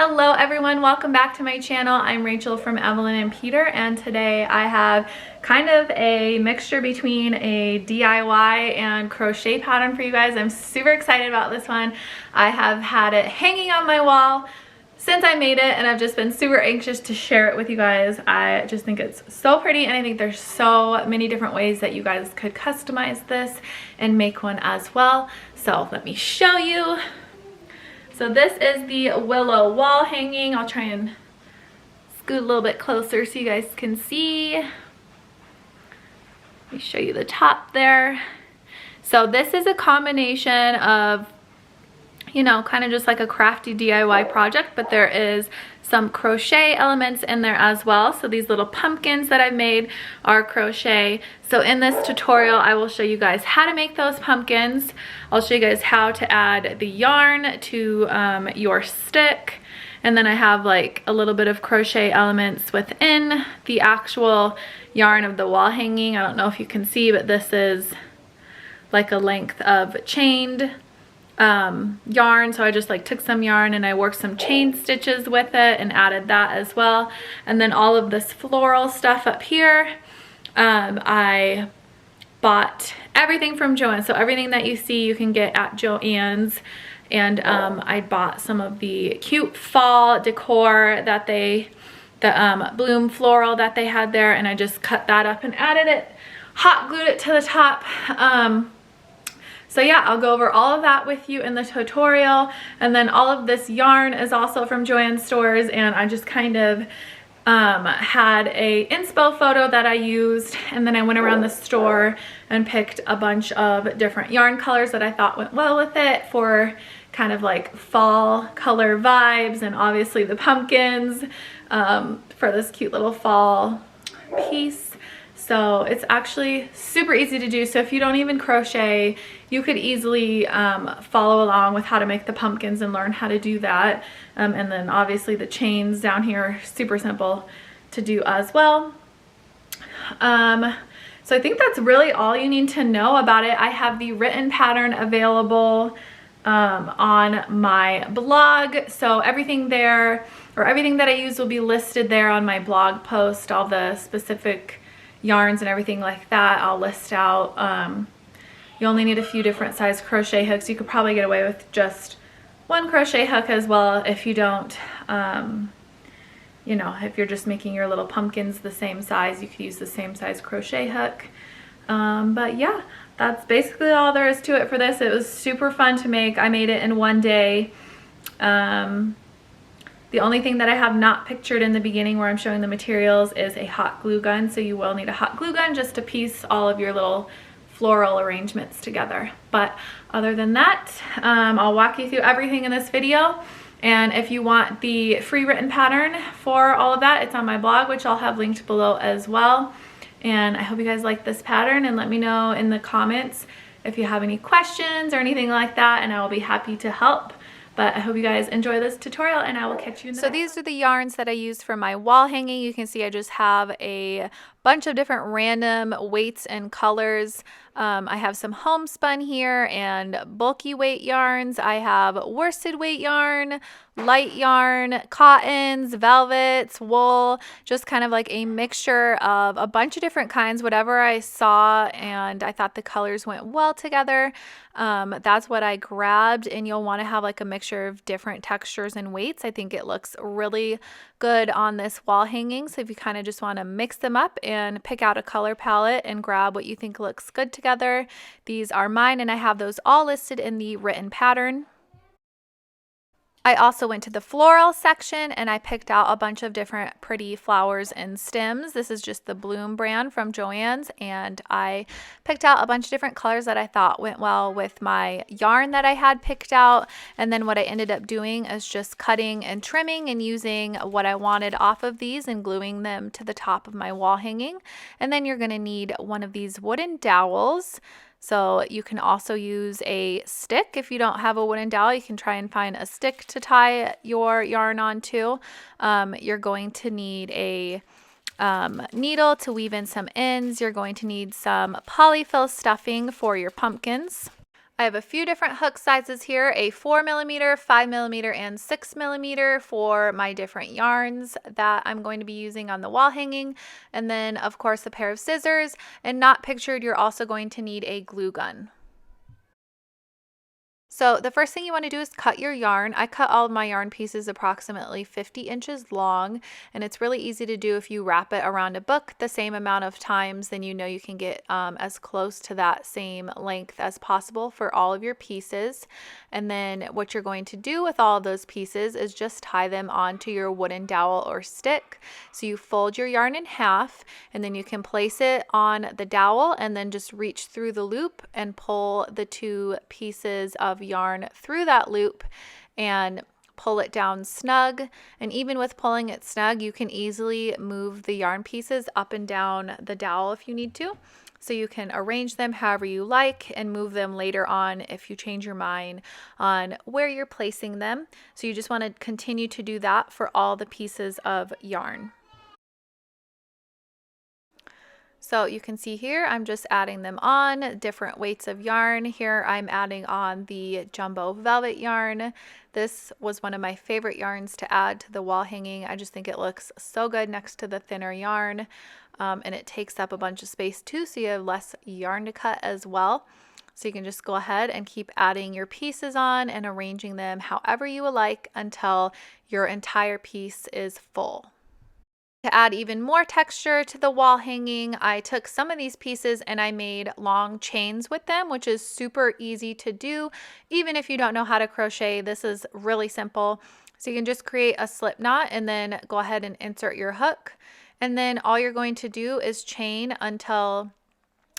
Hello everyone, welcome back to my channel. I'm Rachel from Evelyn and Peter, and today I have kind of a mixture between a DIY and crochet pattern for you guys. I'm super excited about this one. I have had it hanging on my wall since I made it, and I've just been super anxious to share it with you guys. I just think it's so pretty, and I think there's so many different ways that you guys could customize this and make one as well. So let me show you. So this is the Willow wall hanging. I'll try and scoot a little bit closer so you guys can see. Let me show you the top there. So this is a combination of, you know, kind of just like a crafty DIY project, but there is some crochet elements in there as well. So these little pumpkins that I've made are crochet. So in this tutorial, I will show you guys how to make those pumpkins. I'll show you guys how to add the yarn to your stick. And then I have like a little bit of crochet elements within the actual yarn of the wall hanging. I don't know if you can see, but this is like a length of chained yarn. So I just like took some yarn and I worked some chain stitches with it and added that as well. And then all of this floral stuff up here, I bought everything from JOANN. So everything that you see you can get at JOANN's. And I bought some of the cute fall decor that the bloom floral that they had there, and I just cut that up and added it, hot glued it to the top. So yeah, I'll go over all of that with you in the tutorial. And then all of this yarn is also from JOANN stores, and I just kind of had a inspo photo that I used, and then I went around the store and picked a bunch of different yarn colors that I thought went well with it for kind of like fall color vibes, and obviously the pumpkins for this cute little fall piece. So it's actually super easy to do. So if you don't even crochet, you could easily follow along with how to make the pumpkins and learn how to do that. And then obviously the chains down here are super simple to do as well. So I think that's really all you need to know about it. I have the written pattern available on my blog. So everything there, or everything that I use, will be listed there on my blog post. All the specific yarns and everything like that I'll list out. You only need a few different size crochet hooks. You could probably get away with just one crochet hook as well if you don't, you know, if you're just making your little pumpkins the same size, you could use the same size crochet hook. But yeah, that's basically all there is to it for this. It was super fun to make. I made it in one day. The only thing that I have not pictured in the beginning where I'm showing the materials is a hot glue gun. So you will need a hot glue gun just to piece all of your little floral arrangements together. But other than that, I'll walk you through everything in this video. And if you want the free written pattern for all of that, it's on my blog, which I'll have linked below as well. And I hope you guys like this pattern, and let me know in the comments if you have any questions or anything like that, and I will be happy to help. But I hope you guys enjoy this tutorial, and I will catch you in the next. So these are the yarns that I used for my wall hanging. You can see I just have a bunch of different random weights and colors. I have some homespun here and bulky weight yarns. I have worsted weight yarn, light yarn, cottons, velvets, wool, just kind of like a mixture of a bunch of different kinds, whatever I saw and I thought the colors went well together. That's what I grabbed, and you'll want to have like a mixture of different textures and weights. I think it looks really good on this wall hanging. So if you kind of just want to mix them up and pick out a color palette and grab what you think looks good together, these are mine, and I have those all listed in the written pattern. I also went to the floral section and I picked out a bunch of different pretty flowers and stems. This is just the Bloom brand from JOANN's, and I picked out a bunch of different colors that I thought went well with my yarn that I had picked out. And then what I ended up doing is just cutting and trimming and using what I wanted off of these and gluing them to the top of my wall hanging. And then you're going to need one of these wooden dowels. So you can also use a stick. If you don't have a wooden dowel, you can try and find a stick to tie your yarn onto. You're going to need a needle to weave in some ends. You're going to need some polyfill stuffing for your pumpkins. I have a few different hook sizes here, a 4mm, 5mm, and 6mm for my different yarns that I'm going to be using on the wall hanging. And then of course a pair of scissors, and not pictured, you're also going to need a glue gun. So the first thing you want to do is cut your yarn. I cut all of my yarn pieces approximately 50 inches long, and it's really easy to do if you wrap it around a book the same amount of times, then you know you can get as close to that same length as possible for all of your pieces. And then what you're going to do with all of those pieces is just tie them onto your wooden dowel or stick. So you fold your yarn in half, and then you can place it on the dowel and then just reach through the loop and pull the two pieces of yarn through that loop and pull it down snug. And even with pulling it snug, you can easily move the yarn pieces up and down the dowel if you need to. So you can arrange them however you like and move them later on if you change your mind on where you're placing them. So you just want to continue to do that for all the pieces of yarn. So you can see here, I'm just adding them on, different weights of yarn. Here I'm adding on the jumbo velvet yarn. This was one of my favorite yarns to add to the wall hanging. I just think it looks so good next to the thinner yarn, and it takes up a bunch of space too, so you have less yarn to cut as well. So you can just go ahead and keep adding your pieces on and arranging them however you would like until your entire piece is full. To add even more texture to the wall hanging, I took some of these pieces and I made long chains with them, which is super easy to do. Even if you don't know how to crochet, this is really simple. So you can just create a slip knot and then go ahead and insert your hook. And then all you're going to do is chain until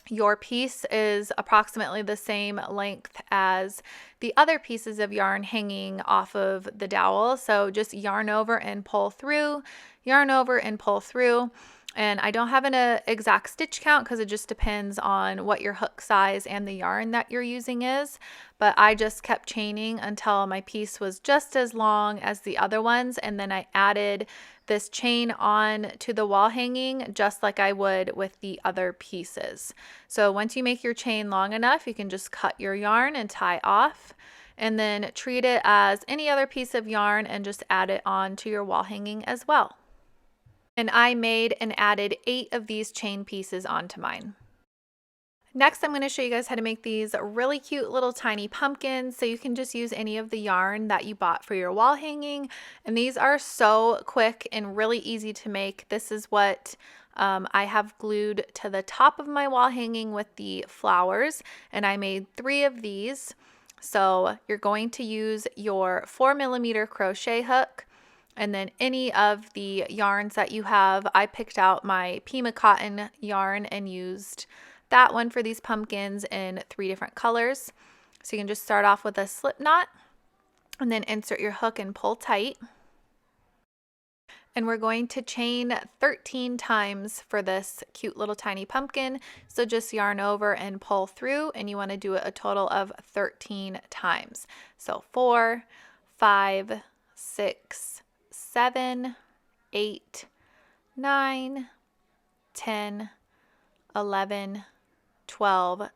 your piece is approximately the same length as the other pieces of yarn hanging off of the dowel. So just yarn over and pull through, yarn over and pull through. And I don't have an exact stitch count because it just depends on what your hook size and the yarn that you're using is. But I just kept chaining until my piece was just as long as the other ones. And then I added this chain on to the wall hanging just like I would with the other pieces. So once you make your chain long enough, you can just cut your yarn and tie off, and then treat it as any other piece of yarn and just add it on to your wall hanging as well. And I made and added 8 of these chain pieces onto mine. Next, I'm going to show you guys how to make these really cute little tiny pumpkins. So you can just use any of the yarn that you bought for your wall hanging. And these are so quick and really easy to make. This is what I have glued to the top of my wall hanging with the flowers. And I made 3 of these. So you're going to use your 4mm crochet hook. And then any of the yarns that you have. I picked out my Pima cotton yarn and used that one for these pumpkins in 3 different colors. So you can just start off with a slip knot and then insert your hook and pull tight. And we're going to chain 13 times for this cute little tiny pumpkin. So just yarn over and pull through, and you want to do it a total of 13 times. So 4, 5, 6, 7, 8, 9, 10, 11, 12,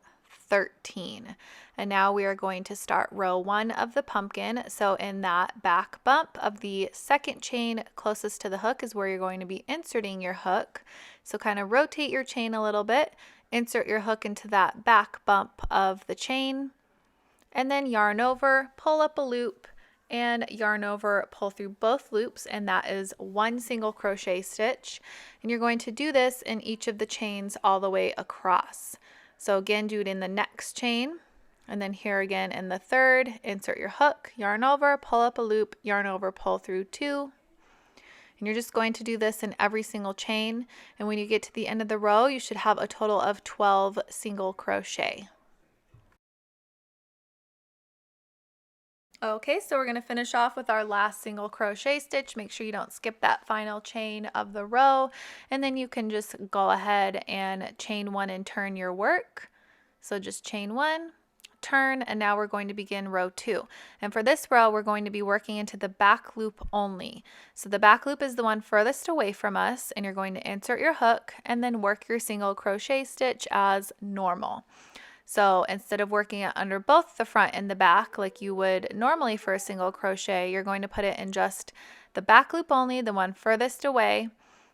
13. And now we are going to start row 1 of the pumpkin. So in that back bump of the second chain closest to the hook is where you're going to be inserting your hook. So kind of rotate your chain a little bit, insert your hook into that back bump of the chain, and then yarn over, pull up a loop, and yarn over, pull through both loops, and that is 1 single crochet stitch. And you're going to do this in each of the chains all the way across. So again, do it in the next chain, and then here again in the third, insert your hook, yarn over, pull up a loop, yarn over, pull through 2. And you're just going to do this in every single chain. And when you get to the end of the row, you should have a total of 12 single crochet. Okay, so we're going to finish off with our last single crochet stitch. Make sure you don't skip that final chain of the row, and then you can just go ahead and chain 1 and turn your work. So just chain 1, turn, and now we're going to begin row 2. And for this row, we're going to be working into the back loop only. So the back loop is the one furthest away from us, and you're going to insert your hook and then work your single crochet stitch as normal. So instead of working it under both the front and the back like you would normally for a single crochet, you're going to put it in just the back loop only, the one furthest away,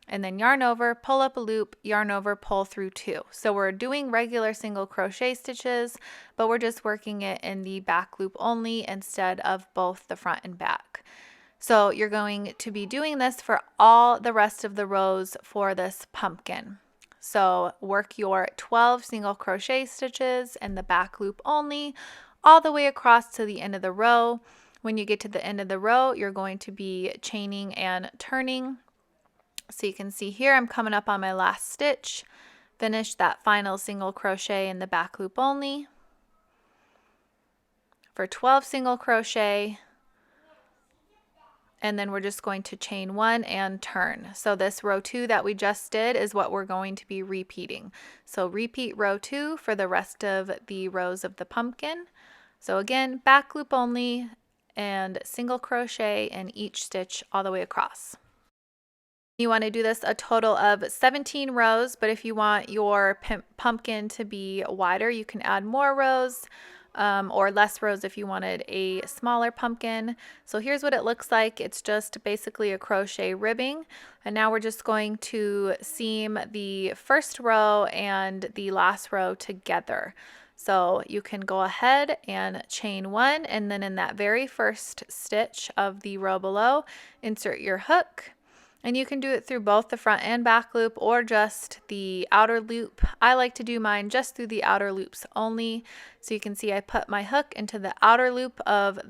and then yarn over, pull up a loop, yarn over, pull through 2. So we're doing regular single crochet stitches, but we're just working it in the back loop only instead of both the front and back. So you're going to be doing this for all the rest of the rows for this pumpkin. So work your 12 single crochet stitches in the back loop only all the way across to the end of the row. When you get to the end of the row, you're going to be chaining and turning. So you can see here I'm coming up on my last stitch, finish that final single crochet in the back loop only for 12 single crochet, and then we're just going to chain 1 and turn. So this row 2 that we just did is what we're going to be repeating. So repeat row 2 for the rest of the rows of the pumpkin. So again, back loop only and single crochet in each stitch all the way across. You want to do this a total of 17 rows, but if you want your pumpkin to be wider, you can add more rows or less rows if you wanted a smaller pumpkin. So here's what it looks like. It's just basically a crochet ribbing. And now we're just going to seam the first row and the last row together. So you can go ahead and chain 1, and then in that very first stitch of the row below, insert your hook. And you can do it through both the front and back loop or just the outer loop. I like to do mine just through the outer loops only. So you can see I put my hook into the outer loop of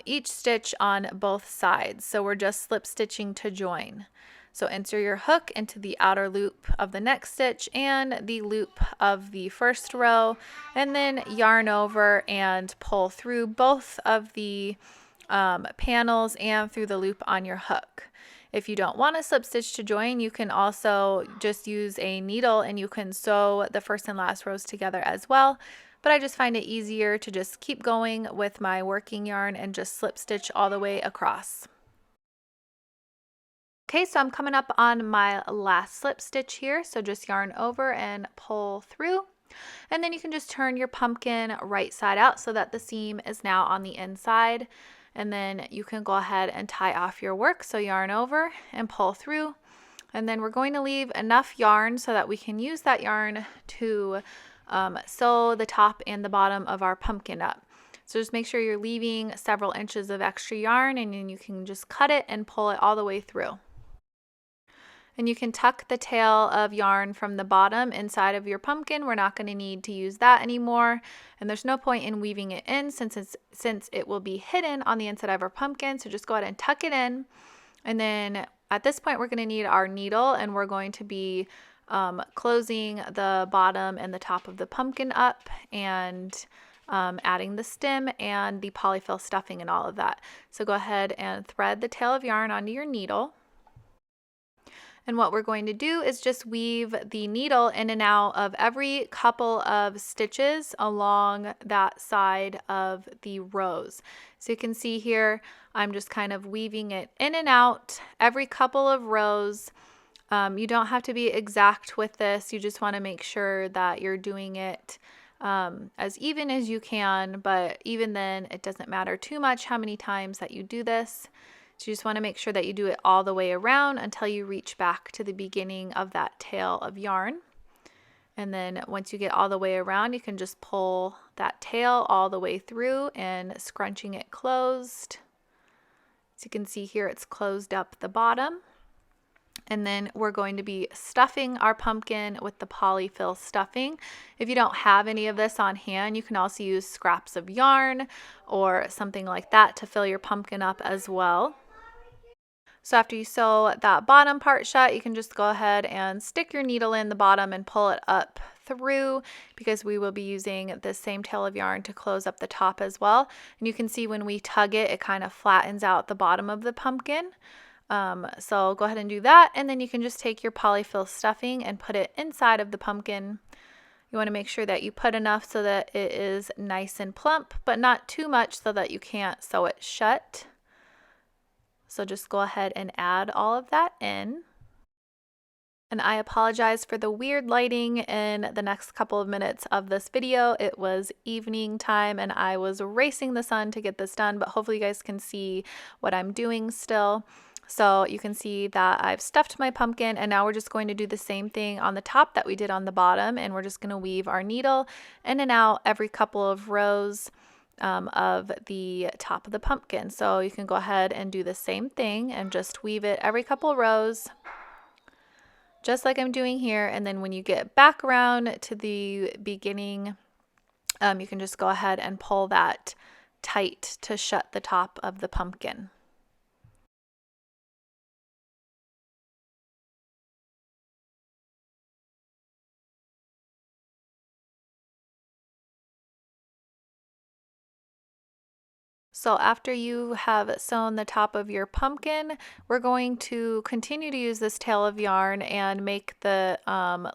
each stitch on both sides. So we're just slip stitching to join. So insert your hook into the outer loop of the next stitch and the loop of the first row, and then yarn over and pull through both of the panels and through the loop on your hook. If you don't want a slip stitch to join, you can also just use a needle and you can sew the first and last rows together as well. But I just find it easier to just keep going with my working yarn and just slip stitch all the way across. Okay, so I'm coming up on my last slip stitch here. So just yarn over and pull through. And then you can just turn your pumpkin right side out so that the seam is now on the inside. And then you can go ahead and tie off your work. So yarn over and pull through. And then we're going to leave enough yarn so that we can use that yarn to sew the top and the bottom of our pumpkin up. So just make sure you're leaving several inches of extra yarn, and then you can just cut it and pull it all the way through. And you can tuck the tail of yarn from the bottom inside of your pumpkin. We're not going to need to use that anymore. And there's no point in weaving it in since it will be hidden on the inside of our pumpkin. So just go ahead and tuck it in. And then at this point, we're going to need our needle, and we're going to be closing the bottom and the top of the pumpkin up and adding the stem and the polyfill stuffing and all of that. So go ahead and thread the tail of yarn onto your needle. And what we're going to do is just weave the needle in and out of every couple of stitches along that side of the rows. So you can see here, I'm just kind of weaving it in and out every couple of rows. You don't have to be exact with this. You just want to make sure that you're doing it as even as you can, but even then it doesn't matter too much how many times that you do this. So you just want to make sure that you do it all the way around until you reach back to the beginning of that tail of yarn. And then once you get all the way around, you can just pull that tail all the way through and scrunching it closed. As you can see here, it's closed up the bottom. And then we're going to be stuffing our pumpkin with the polyfill stuffing. If you don't have any of this on hand, you can also use scraps of yarn or something like that to fill your pumpkin up as well. So after you sew that bottom part shut, you can just go ahead and stick your needle in the bottom and pull it up through, because we will be using the same tail of yarn to close up the top as well. And you can see when we tug it, it kind of flattens out the bottom of the pumpkin. So go ahead and do that, and then you can just take your polyfill stuffing and put it inside of the pumpkin. You want to make sure that you put enough so that it is nice and plump, but not too much so that you can't sew it shut. So just go ahead and add all of that in. And I apologize for the weird lighting in the next couple of minutes of this video. It was evening time and I was racing the sun to get this done, but hopefully you guys can see what I'm doing still. So you can see that I've stuffed my pumpkin, and now we're just going to do the same thing on the top that we did on the bottom, and we're just going to weave our needle in and out every couple of rows of the top of the pumpkin. So you can go ahead and do the same thing and just weave it every couple of rows, just like I'm doing here. And then when you get back around to the beginning, you can just go ahead and pull that tight to shut the top of the pumpkin. So after you have sewn the top of your pumpkin, we're going to continue to use this tail of yarn and make the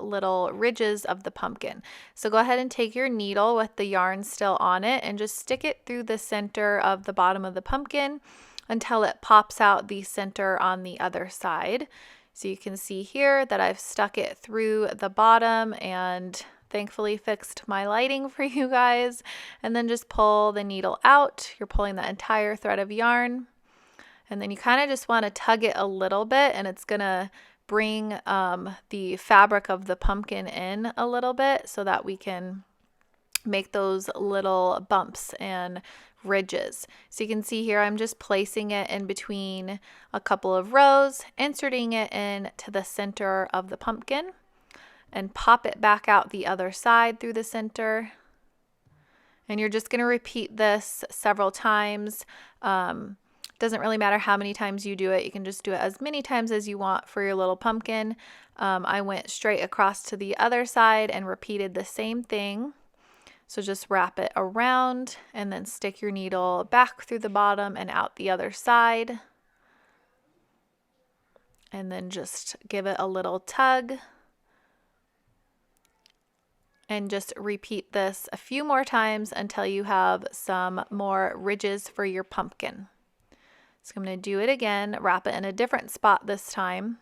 little ridges of the pumpkin. So go ahead and take your needle with the yarn still on it and just stick it through the center of the bottom of the pumpkin until it pops out the center on the other side. So you can see here that I've stuck it through the bottom and thankfully fixed my lighting for you guys, and then just pull the needle out. You're pulling the entire thread of yarn, and then you kind of just want to tug it a little bit, and it's gonna bring the fabric of the pumpkin in a little bit so that we can make those little bumps and ridges. So you can see here I'm just placing it in between a couple of rows, inserting it in to the center of the pumpkin, and pop it back out the other side through the center. And you're just going to repeat this several times. Doesn't really matter how many times you do it. You can just do it as many times as you want for your little pumpkin. I went straight across to the other side and repeated the same thing. So just wrap it around and then stick your needle back through the bottom and out the other side. And then just give it a little tug. And just repeat this a few more times until you have some more ridges for your pumpkin. So I'm going to do it again, wrap it in a different spot this time.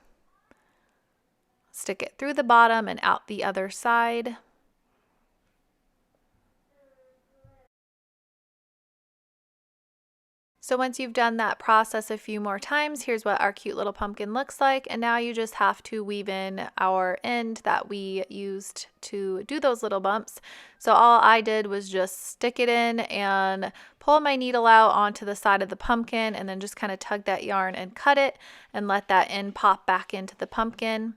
Stick it through the bottom and out the other side. So once you've done that process a few more times, here's what our cute little pumpkin looks like. And now you just have to weave in our end that we used to do those little bumps. So all I did was just stick it in and pull my needle out onto the side of the pumpkin, and then just kind of tug that yarn and cut it and let that end pop back into the pumpkin.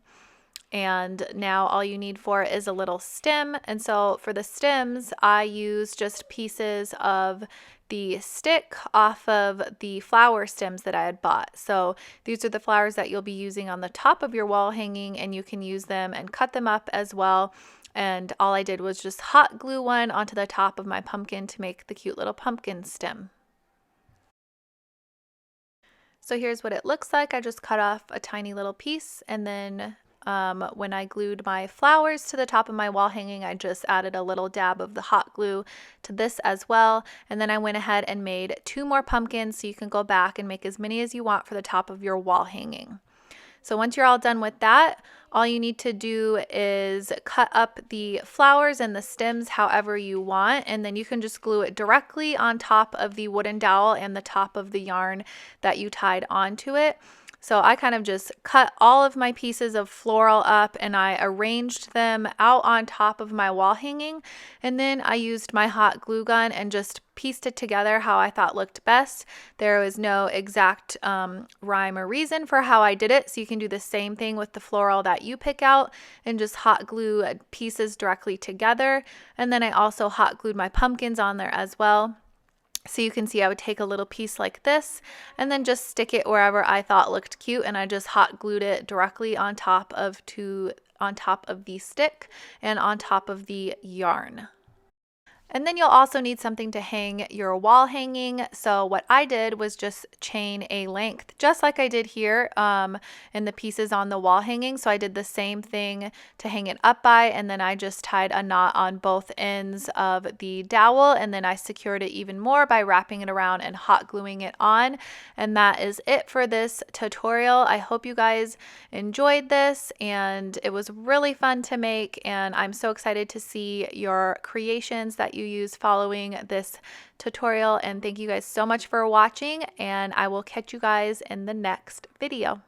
And now all you need for it is a little stem. And so for the stems, I use just pieces of the stick off of the flower stems that I had bought. So these are the flowers that you'll be using on the top of your wall hanging, and you can use them and cut them up as well. And all I did was just hot glue one onto the top of my pumpkin to make the cute little pumpkin stem. So here's what it looks like. I just cut off a tiny little piece, and then when I glued my flowers to the top of my wall hanging, I just added a little dab of the hot glue to this as well. And then I went ahead and made 2 more pumpkins, so you can go back and make as many as you want for the top of your wall hanging. So once you're all done with that, all you need to do is cut up the flowers and the stems however you want, and then you can just glue it directly on top of the wooden dowel and the top of the yarn that you tied onto it. So I kind of just cut all of my pieces of floral up and I arranged them out on top of my wall hanging, and then I used my hot glue gun and just pieced it together how I thought looked best. There was no exact rhyme or reason for how I did it, so you can do the same thing with the floral that you pick out and just hot glue pieces directly together. And then I also hot glued my pumpkins on there as well. So you can see I would take a little piece like this and then just stick it wherever I thought looked cute, and I just hot glued it directly on top of the stick and on top of the yarn. And then you'll also need something to hang your wall hanging. So what I did was just chain a length, just like I did here in the pieces on the wall hanging. So I did the same thing to hang it up by, and then I just tied a knot on both ends of the dowel, and then I secured it even more by wrapping it around and hot gluing it on. And that is it for this tutorial. I hope you guys enjoyed this, and it was really fun to make, and I'm so excited to see your creations that you use following this tutorial. And thank you guys so much for watching, and I will catch you guys in the next video.